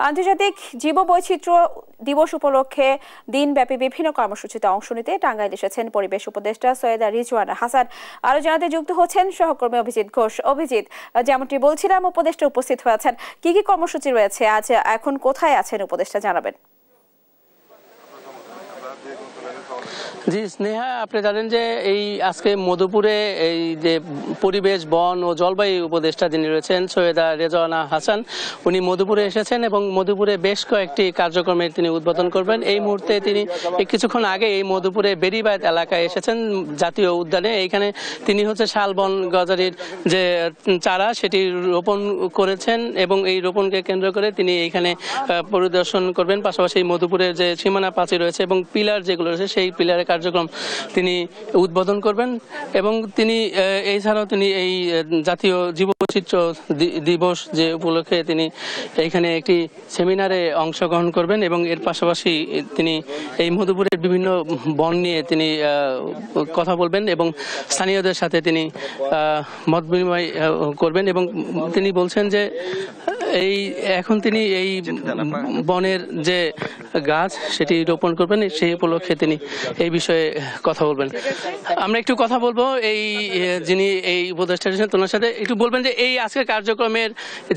আন্তর্জাতিক জীববৈচিত্র্য দিবস উপলক্ষে দিনব্যাপী বিভিন্ন কর্মসূচিতে অংশ নিতে টাঙ্গাইল এসেছেন পরিবেশ উপদেষ্টা সৈয়দা রিজওয়ানা হাসান। আরো জানাতে যুক্ত হচ্ছেন সহকর্মী অভিজিৎ ঘোষ। অভিজিৎ, যেমনটি বলছিলাম, উপদেষ্টা উপস্থিত হয়েছেন। কি কি কর্মসূচি রয়েছে আজ, এখন কোথায় আছেন উপদেষ্টা, জানাবেন। জি স্নেহা, আপনি জানেন যে এই আজকে মধুপুরে এই যে পরিবেশ বন ও জলবায়ু উপদেষ্টা যিনি রয়েছেন সৈয়দা রেজওয়ানা হাসান, উনি মধুপুরে এসেছেন এবং মধুপুরে বেশ কয়েকটি কার্যক্রমের তিনি উদ্বোধন করবেন। এই মুহূর্তে তিনি কিছুক্ষণ আগে এই মধুপুরে বেরিবাদ এলাকায় এসেছেন, জাতীয় উদ্যানে। এইখানে তিনি শালবন গজারির যে চারা সেটি রোপণ করেছেন এবং এই রোপণকে কেন্দ্র করে তিনি এইখানে পরিদর্শন করবেন। পাশাপাশি মধুপুরের যে সীমানা প্রাচীর রয়েছে এবং পিলার যেগুলো রয়েছে সেই পিলারের কার্যক্রম তিনি উদ্বোধন করবেন এবং তিনি এছাড়াও তিনি এই জাতীয় জীববৈচিত্র্য দিবস যে উপলক্ষে তিনি এইখানে একটি সেমিনারে অংশগ্রহণ করবেন এবং এর পাশাপাশি তিনি এই মধুপুরের বিভিন্ন বন নিয়ে তিনি কথা বলবেন এবং স্থানীয়দের সাথে তিনি মত বিনিময় করবেন এবং তিনি বলছেন যে এখন তিনি এই বনের যে গাছ সেটি রোপণ করবেন, সেই উপলক্ষে তিনি এই বিষয়ে কথা বলবেন। আমরা একটু কথা বলবো এই যিনি এই উপদেষ্টা রয়েছেন তোনার সাথে। একটু বলবেন যে এই আজকের কার্যক্রমের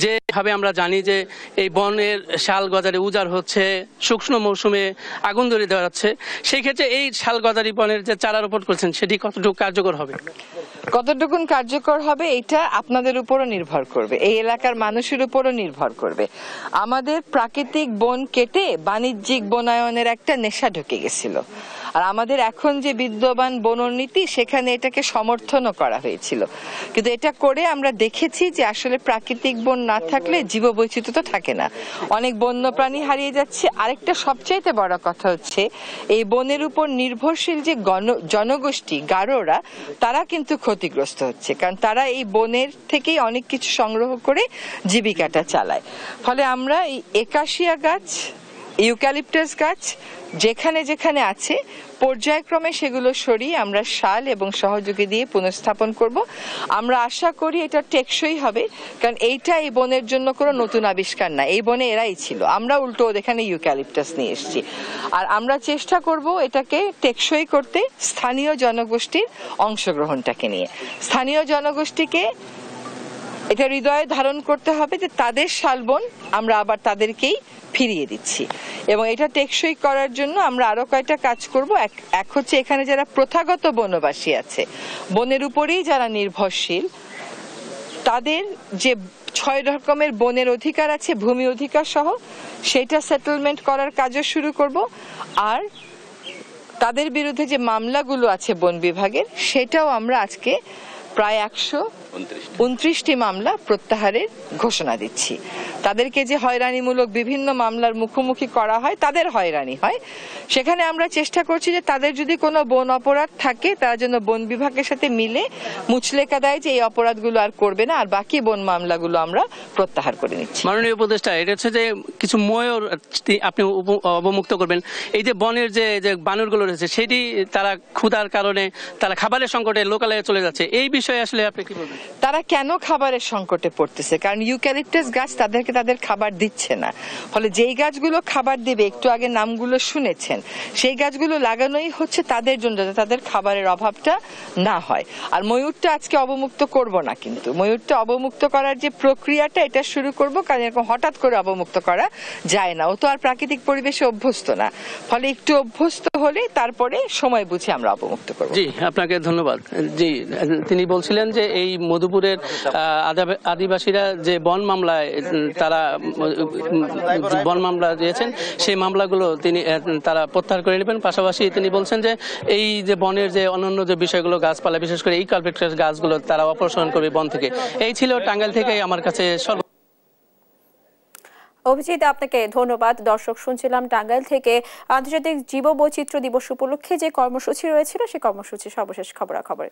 যেভাবে আমরা জানি যে এই বনের শাল গজারি উজাড় হচ্ছে, শুকনো মৌসুমে আগুন ধরে দেওয়া হচ্ছে, সেই ক্ষেত্রে এই শাল গজারি বনের যে চারা রোপণ করছেন সেটি কতটুকু কার্যকর হবে? কতটুকুন কার্যকর হবে এটা আপনাদের উপরও নির্ভর করবে, এই এলাকার মানুষের উপরও নির্ভর করবে। আমাদের প্রাকৃতিক বন কেটে বাণিজ্যিক বনায়নের একটা নেশা ঢুকে গেছিল, আর আমাদের এখন যে বিদ্যমান বননীতি সেখানে এটাকে সমর্থনও করা হয়েছিল। কিন্তু এটা করে আমরা দেখেছি যে আসলে প্রাকৃতিক বন না থাকলে জীববৈচিত্র্য তো থাকে না, অনেক বন্যপ্রাণী হারিয়ে যাচ্ছে। আরেকটা সবচাইতে বড় কথা হচ্ছে এই বনের উপর নির্ভরশীল যে জনগোষ্ঠী গারোরা, তারা কিন্তু ক্ষতিগ্রস্ত হচ্ছে, কারণ তারা এই বনের থেকেই অনেক কিছু সংগ্রহ করে জীবিকাটা চালায়। ফলে আমরা এই একাশিয়া গাছ, ইউক্যালিপটাস গাছ যেখানে যেখানে আছে পর্যায়ক্রমে সেগুলো সরিয়ে আমরা শাল এবং সহযোগী দিয়ে পুনঃস্থাপন করব। আমরা আশা করি এটা টেকসই হবে, কারণ এইটা এই বনের জন্য কোনো নতুন আবিষ্কার না, এই বনে এরাই ছিল, আমরা উল্টো এখানে ইউক্যালিপটাস নিয়ে এসেছি। আর আমরা চেষ্টা করব এটাকে টেকসই করতে স্থানীয় জনগোষ্ঠীর অংশগ্রহণটাকে নিয়ে। স্থানীয় জনগোষ্ঠীকে এটা হৃদয়ে ধারণ করতে হবে যে তাদের শালবন আমরা আবার তাদেরকেই ফিরিয়ে দিচ্ছি, এবং এটা টেকসই করার জন্য আমরা আরো কয়টা কাজ করব। এক হচ্ছে এখানে যারা প্রথাগত বনবাসী আছে, বনের উপরেই যারা নির্ভরশীল, তাদের যে 6 রকমের বনের অধিকার আছে ভূমি অধিকার সহ, সেটা সেটেলমেন্ট করার কাজও শুরু করব। আর তাদের বিরুদ্ধে যে মামলাগুলো আছে বন বিভাগের, সেটাও আমরা আজকে প্রায় 129টি মামলা প্রত্যাহারের ঘোষণা দিচ্ছি। তাদেরকে যে হয়রানিমূলক বিভিন্ন মামলার মুখোমুখি করা হয়, তাদের হয়রানি হয়, সেখানে আমরা চেষ্টা করছি যে তাদের যদি কোনো বন অপরাধ থাকে তারা যেন বন বিভাগের সাথে মিলে মুচলেকা দেয় যে এই অপরাধগুলো আর করবে না, আর বাকি বন মামলাগুলো আমরা প্রত্যাহার করে নিচ্ছি। মাননীয় উপদেষ্টা, এটা হচ্ছে যে কিছু ময়ূর আপনি অবমুক্ত করবেন। এই যে বনের যে বানরগুলো রয়েছে সেটি তারা ক্ষুধার কারণে তারা খাবারের সংকটে লোকালয়ে চলে যাচ্ছে, এই বিষয়ে আসলে আপনি কি বলবেন? তারা কেন খাবারের সংকটে পড়তেছে? কারণ ইউক্যালিপটাস গাছ তাদেরকে তাদের খাবার দিচ্ছে না। ফলে যেই গাছগুলো খাবার দেবে, একটু আগে নামগুলো শুনেছেন, সেই গাছগুলো লাগানোই হচ্ছে তাদের জন্য, যাতে তাদের খাবারের অভাবটা না হয়। আর ময়ূরটা আজকে অবমুক্ত করব না, কিন্তু ময়ূরটা অবমুক্ত করার যে প্রক্রিয়াটা এটা শুরু করব, কারণ এরকম হঠাৎ করে অবমুক্ত করা যায় না, ও তো আর প্রাকৃতিক পরিবেশে অভ্যস্ত না। ফলে একটু অভ্যস্ত হলে তারপরে সময় বুঝে আমরা অবমুক্ত করব। জি, আপনাকে ধন্যবাদ। জি, তিনি বলছিলেন যে এই মধুপুরের আদিবাসীরা যে বন মামলায় তারা বন মামলা দিয়েছেন, সেই মামলাগুলো তারা প্রত্যাহার করে নেবেন। পাশাপাশি তিনি বলছেন যে এই যে বনের যে অন্যান্য যে বিষয়গুলো, গাছপালা, বিশেষ করে এই কালপেক্টাস গাছগুলো তারা অপসারণ করবে বন থেকে। এই ছিল টাঙ্গাইল থেকে আমার কাছে অভিজিৎ, আপনাকে ধন্যবাদ। দর্শক, শুনছিলাম টাঙ্গাইল থেকে আন্তর্জাতিক জীববৈচিত্র্য দিবস উপলক্ষে যে কর্মসূচি রয়েছিল সেই কর্মসূচির সর্বশেষ খবরাখবর।